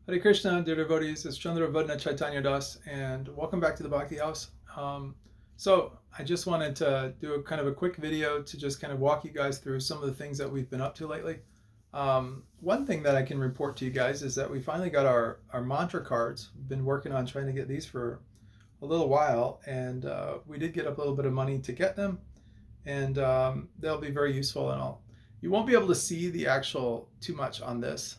Hare Krishna, dear devotees, it's Chandra Vadna Chaitanya Das, and welcome back to the Bhakti House. So I just wanted to do a kind of a quick video to just kind of walk you guys through some of the things that we've been up to lately. One thing that I can report to you guys is that we finally got our mantra cards. We've been working on trying to get these for a little while, and we did get up a little bit of money to get them, and they'll be very useful and all. You won't be able to see the actual too much on this,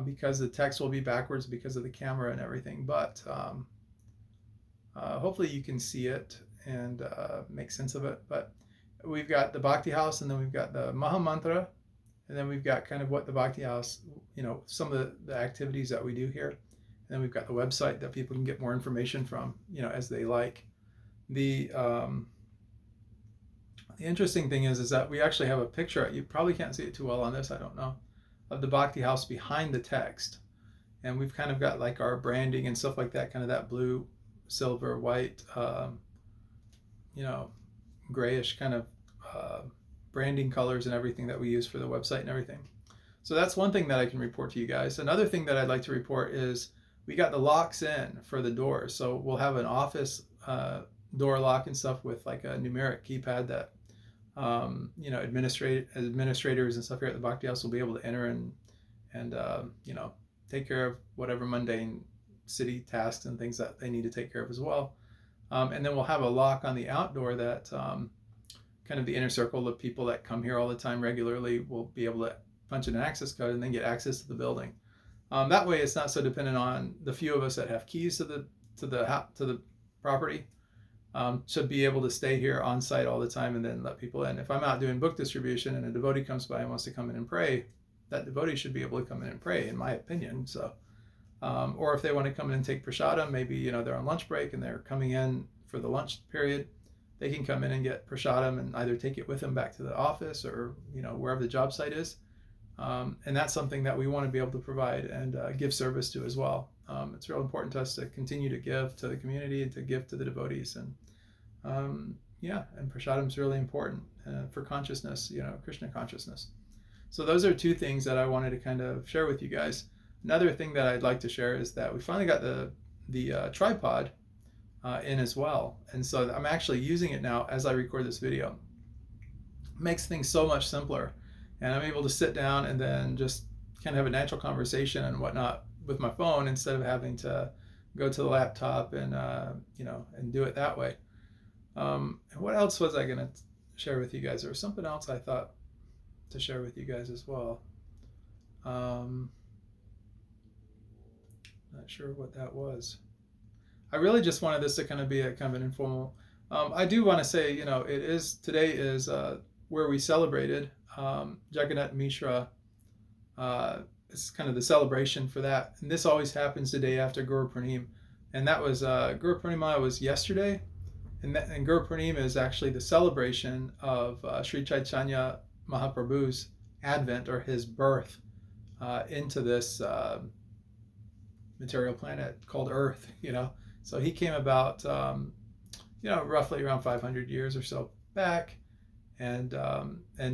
because the text will be backwards because of the camera and everything. But hopefully you can see it and make sense of it. But we've got the Bhakti House, and then we've got the Maha Mantra, and then we've got kind of what the Bhakti House, some of the activities that we do here. And then we've got the website that people can get more information from, as they like. The interesting thing is that we actually have a picture. You probably can't see it too well on this, I don't know, of the Bhakti House behind the text. And we've kind of got like our branding and stuff like that, kind of that blue, silver, white, grayish kind of branding colors and everything that we use for the website and everything. So that's one thing that I can report to you guys. Another thing that I'd like to report is we got the locks in for the doors. So we'll have an office door lock and stuff with like a numeric keypad that administrators and stuff here at the Bhakti House will be able to enter and take care of whatever mundane city tasks and things that they need to take care of as well. And then we'll have a lock on the outdoor that kind of the inner circle of people that come here all the time regularly will be able to punch in an access code and then get access to the building. That way, it's not so dependent on the few of us that have keys to the property. To be able to stay here on site all the time and then let people in. If I'm out doing book distribution and a devotee comes by and wants to come in and pray, that devotee should be able to come in and pray, in my opinion. So, or if they want to come in and take prasadam, maybe they're on lunch break and they're coming in for the lunch period, they can come in and get prasadam and either take it with them back to the office or wherever the job site is. And that's something that we want to be able to provide and give service to as well. It's real important to us to continue to give to the community and to give to the devotees. And and prasadam is really important for consciousness, Krishna consciousness. So those are two things that I wanted to kind of share with you guys. Another thing that I'd like to share is that we finally got the tripod in as well. And so I'm actually using it now as I record this video. It makes things so much simpler. And I'm able to sit down and then just kind of have a natural conversation and whatnot with my phone instead of having to go to the laptop and and do it that way. And what else was I going to share with you guys? There was something else I thought to share with you guys as well. Not sure what that was. I really just wanted this to kind of be a kind of an informal. I do want to say, today is where we celebrated Jagannath Mishra. It's kind of the celebration for that. And this always happens the day after Guru Purnima. And that was, Guru Purnima was yesterday. And Guru Purnima is actually the celebration of Sri Chaitanya Mahaprabhu's advent, or his birth into this material planet called Earth, So he came about, roughly around 500 years or so back. And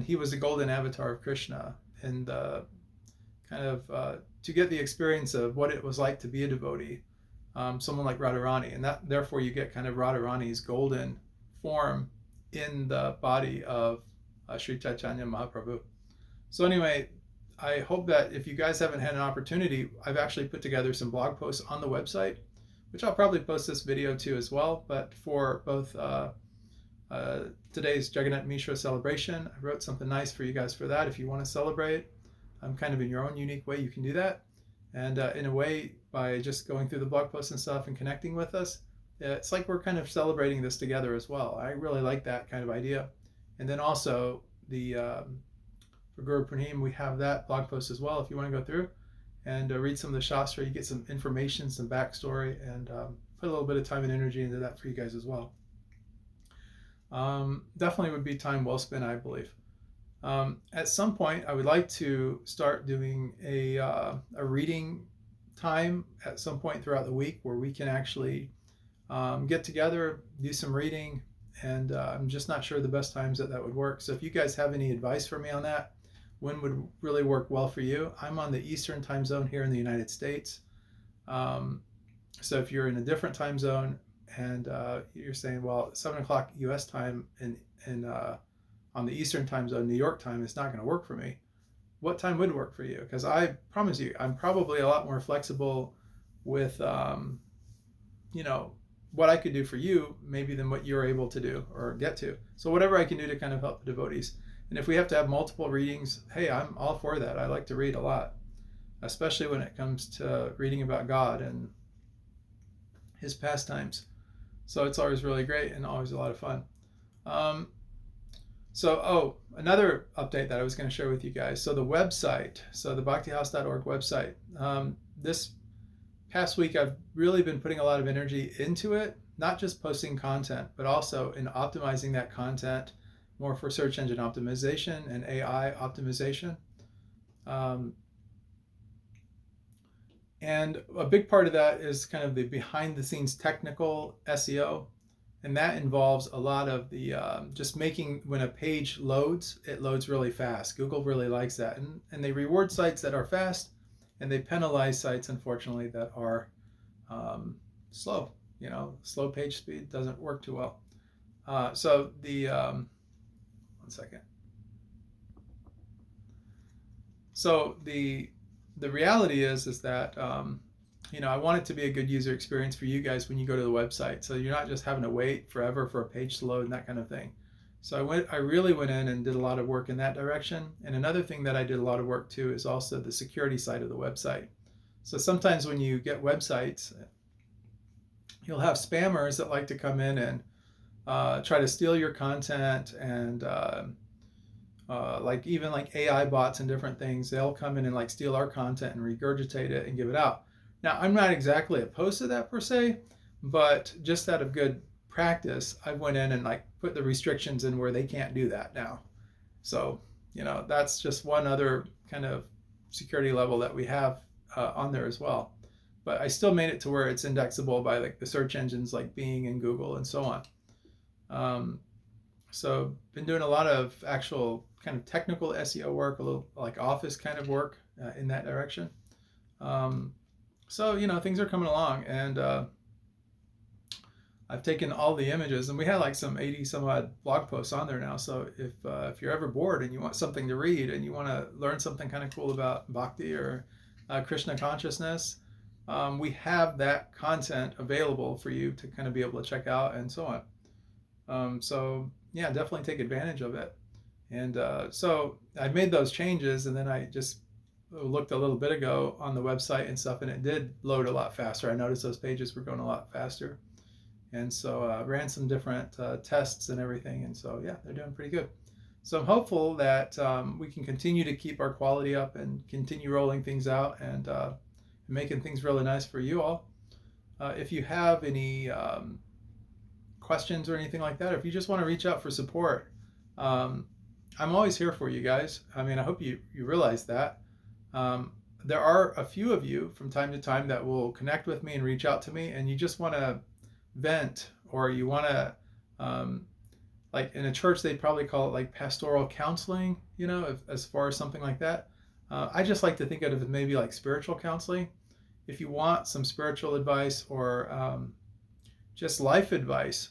he was the golden avatar of Krishna, and kind of to get the experience of what it was like to be a devotee, someone like Radharani, and that therefore you get kind of Radharani's golden form in the body of Sri Chaitanya Mahaprabhu. So anyway, I hope that if you guys haven't had an opportunity, I've actually put together some blog posts on the website, which I'll probably post this video to as well, but for both today's Jagannath Mishra celebration, I wrote something nice for you guys for that. If you want to celebrate, kind of in your own unique way, you can do that. And in a way, by just going through the blog posts and stuff and connecting with us, it's like we're kind of celebrating this together as well. I really like that kind of idea. And then also for Guru Purnima, we have that blog post as well. If you want to go through and read some of the Shastra, you get some information, some backstory, and put a little bit of time and energy into that for you guys as well. Definitely would be time well spent, I believe. At some point, I would like to start doing a reading time at some point throughout the week where we can actually get together, do some reading, and I'm just not sure the best times that would work. So if you guys have any advice for me on that, when would really work well for you. I'm on the Eastern time zone here in the United States. So if you're in a different time zone and you're saying, well, 7 o'clock U.S. time on the Eastern time zone, New York time, is not going to work for me. What time would work for you? Because I promise you, I'm probably a lot more flexible with, what I could do for you maybe than what you're able to do or get to. So whatever I can do to kind of help the devotees. And if we have to have multiple readings, hey, I'm all for that. I like to read a lot, especially when it comes to reading about God and his pastimes. So it's always really great and always a lot of fun. Another update that I was going to share with you guys. So the website, so the bhaktihouse.org website, this past week I've really been putting a lot of energy into it, not just posting content, but also in optimizing that content more for search engine optimization and AI optimization. And a big part of that is kind of the behind the scenes technical SEO. And that involves a lot of the just making, when a page loads, it loads really fast. Google really likes that. And they reward sites that are fast, and they penalize sites, unfortunately, that are slow. Slow page speed doesn't work too well. One second. So the reality is that I want it to be a good user experience for you guys when you go to the website. So you're not just having to wait forever for a page to load and that kind of thing. So I really went in and did a lot of work in that direction. And another thing that I did a lot of work too is also the security side of the website. So sometimes when you get websites, you'll have spammers that like to come in and try to steal your content, and even AI bots and different things, they'll come in and steal our content and regurgitate it and give it out. Now, I'm not exactly opposed to that per se, but just out of good practice, I went in and put the restrictions in where they can't do that now. So, that's just one other kind of security level that we have on there as well. But I still made it to where it's indexable by the search engines like Bing and Google and so on. So been doing a lot of actual kind of technical SEO work, a little like office kind of work in that direction. So things are coming along, and I've taken all the images, and we had some 80 some odd blog posts on there now. So if you're ever bored and you want something to read and you want to learn something kind of cool about Bhakti or Krishna consciousness, we have that content available for you to kind of be able to check out and so on. So yeah, definitely take advantage of it. And so I made those changes, and then I just looked a little bit ago on the website and stuff, and it did load a lot faster. I noticed those pages were going a lot faster. And so ran some different tests and everything. And so, yeah, they're doing pretty good. So I'm hopeful that we can continue to keep our quality up and continue rolling things out and making things really nice for you all. If you have any questions or anything like that, or if you just want to reach out for support, I'm always here for you guys. I mean, I hope you realize that. There are a few of you from time to time that will connect with me and reach out to me, and you just want to vent, or you want to, in a church, they'd probably call it pastoral counseling, as far as something like that. I just like to think of it as maybe spiritual counseling. If you want some spiritual advice or just life advice,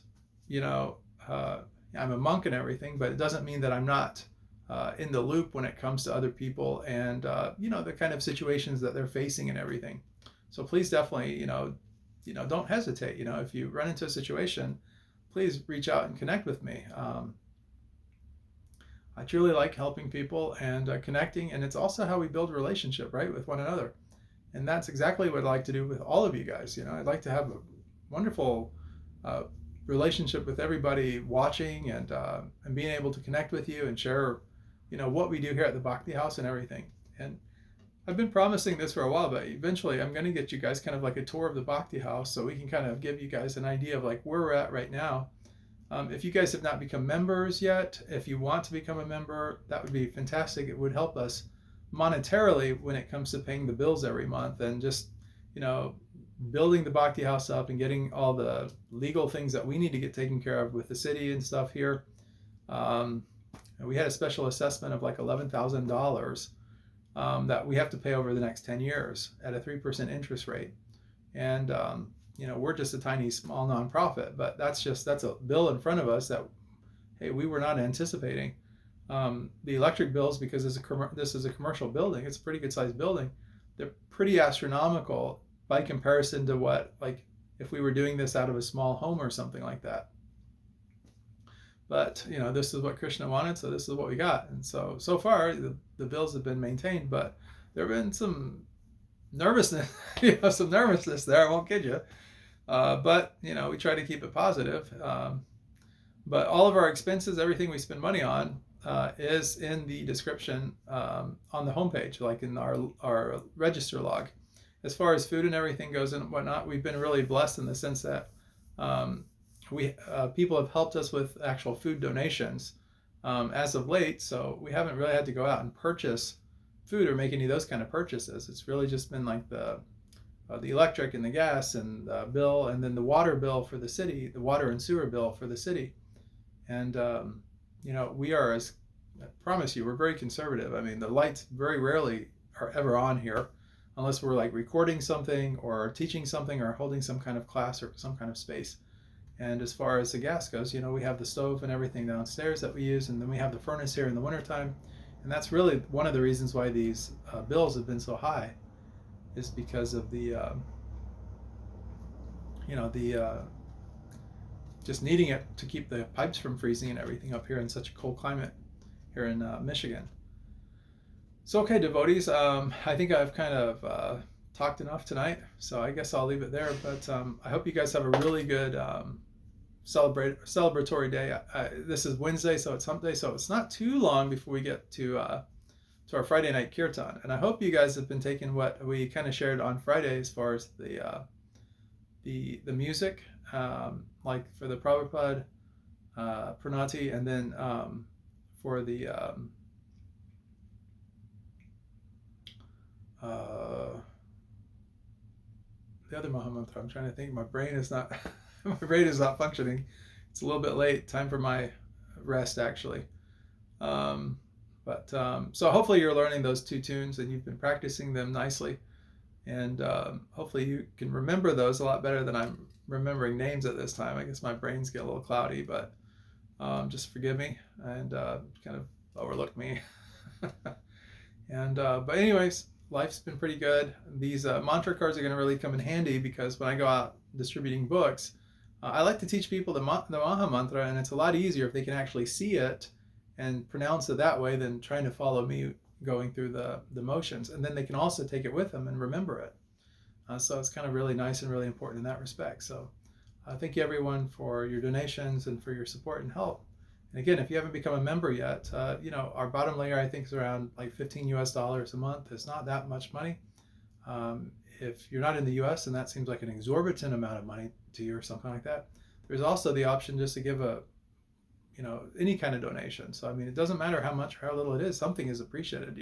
I'm a monk and everything, but it doesn't mean that I'm not in the loop when it comes to other people and, the kind of situations that they're facing and everything. So please definitely, don't hesitate. If you run into a situation, please reach out and connect with me. I truly like helping people and connecting, and it's also how we build a relationship, right, with one another. And that's exactly what I'd like to do with all of you guys. I'd like to have a wonderful relationship with everybody watching, and being able to connect with you and share, what we do here at the Bhakti House and everything. And I've been promising this for a while, but eventually I'm going to get you guys kind of a tour of the Bhakti House, so we can kind of give you guys an idea of where we're at right now. If you guys have not become members yet, if you want to become a member, that would be fantastic. It would help us monetarily when it comes to paying the bills every month, and just, building the Bhakti House up and getting all the legal things that we need to get taken care of with the city and stuff here. And we had a special assessment of like $11,000 that we have to pay over the next 10 years at a 3% interest rate. And, we're just a tiny, small nonprofit, but that's a bill in front of us that, hey, we were not anticipating. The electric bills, because this is a commercial building, it's a pretty good sized building, they're pretty astronomical by comparison to what, like, if we were doing this out of a small home or something like that. But, this is what Krishna wanted, so this is what we got. And so far, the bills have been maintained, but there have been some nervousness, some nervousness there, I won't kid you. But, we try to keep it positive. But all of our expenses, everything we spend money on, is in the description on the homepage, like in our register log. As far as food and everything goes and whatnot, we've been really blessed in the sense that people have helped us with actual food donations as of late. So we haven't really had to go out and purchase food or make any of those kind of purchases. It's really just been like the electric and the gas and the bill, and then the water bill for the city, the water and sewer bill for the city. And we are, as I promise you, we're very conservative. I mean, the lights very rarely are ever on here unless we're like recording something or teaching something or holding some kind of class or some kind of space. And as far as the gas goes, we have the stove and everything downstairs that we use, and then we have the furnace here in the wintertime. And that's really one of the reasons why these bills have been so high, is because of the just needing it to keep the pipes from freezing and everything up here in such a cold climate here in Michigan. So, okay, devotees, I think I've kind of talked enough tonight, so I guess I'll leave it there. But I hope you guys have a really good celebratory day. This is Wednesday, so it's hump day, so it's not too long before we get to our Friday night kirtan. And I hope you guys have been taking what we kind of shared on Friday as far as the music, like for the Prabhupada Pranati, and then for the other Mahamantra. I'm trying to think. My brain is not functioning. It's a little bit late. Time for my rest, actually. So hopefully you're learning those two tunes and you've been practicing them nicely, and hopefully you can remember those a lot better than I'm remembering names at this time. I guess my brains get a little cloudy, but just forgive me and kind of overlook me. And but anyways, life's been pretty good. These mantra cards are going to really come in handy, because when I go out distributing books, I like to teach people the Maha Mantra, and it's a lot easier if they can actually see it and pronounce it that way than trying to follow me going through the motions. And then they can also take it with them and remember it. So it's kind of really nice and really important in that respect. So thank you everyone for your donations and for your support and help. And again, if you haven't become a member yet, our bottom layer, I think, is around like $15 a month. It's not that much money. If you're not in the US and that seems like an exorbitant amount of money to you or something like that, there's also the option just to give any kind of donation. So, I mean, it doesn't matter how much or how little it is, something is appreciated,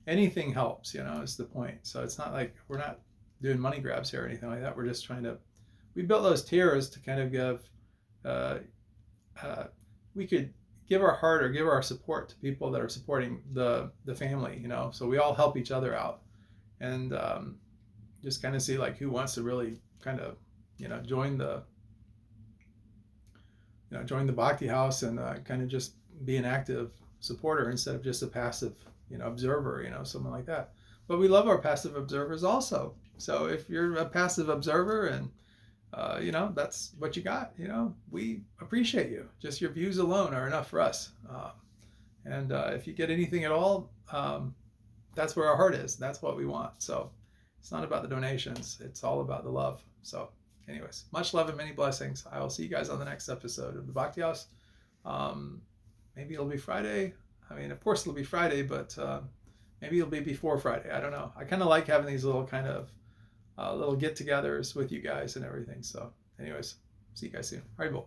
anything helps, is the point. So it's not like we're not doing money grabs here or anything like that. We're just we built those tiers to kind of give, we could give our heart or give our support to people that are supporting the family, so we all help each other out, and just kind of see like who wants to really kind of, join the Bhakti house and kind of just be an active supporter instead of just a passive, observer, something like that. But we love our passive observers also. So if you're a passive observer and that's what you got, we appreciate you. Just your views alone are enough for us. And if you get anything at all, that's where our heart is. That's what we want. So it's not about the donations. It's all about the love. So anyways, much love and many blessings. I will see you guys on the next episode of the Bhakti House. Maybe it'll be Friday. I mean, of course it'll be Friday, but maybe it'll be before Friday. I don't know. I kind of like having these little kind of little get-togethers with you guys and everything. So anyways, see you guys soon. Haribol.